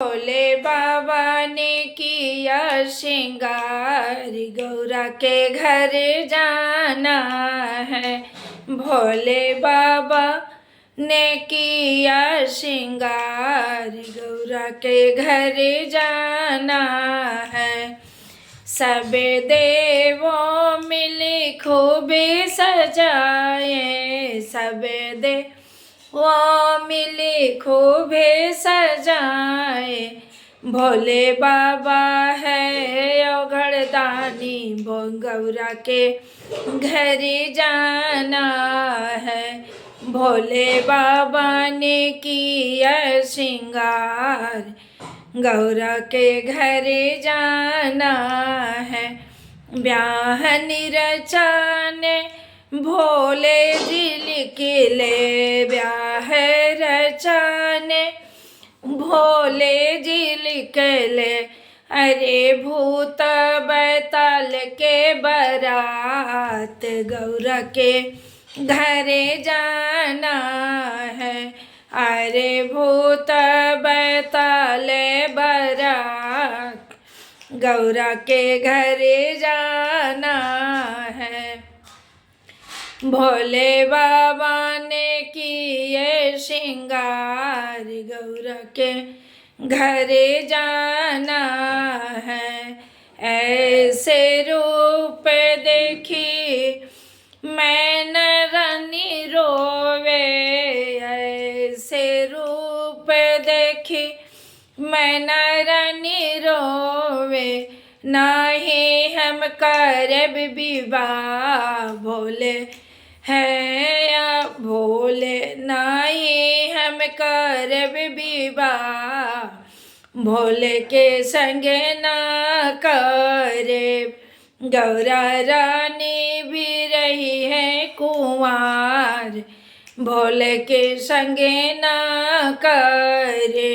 भोले बाबा ने किया श्रृंगार, गौरा के घर जाना है। भोले बाबा ने किया श्रृंगार, गौरा के घर जाना है। सब देवों मिले खूब सजाए, सब देवों मिले खूब सजाए। भोले बाबा है औघड़दानी, गौरा के घर जाना है। भोले बाबा ने किया श्रृंगार, गौरा के घर जाना है। ब्याह रचाने भोले जी निकले, ब्याह रचाने भोले जी निकले। अरे भूत बैताल के बारात, गौरा के घर जाना है। अरे भूत बैताल बारात, गौरा के घर जाना है। भोले बाबा ने किए श्रृंगार, गौरा के घर जाना है। ऐसे रूप देखी मैं रानी रोवे, ऐसे रूप देखी मैं रानी रोवे। नाही हम करब विवाह, भोले है या भोले, नाही हम करब विवाह। भोले के संगे ना करे, गौरा रानी भी रही है कुंवार। भोले के संगे ना करे।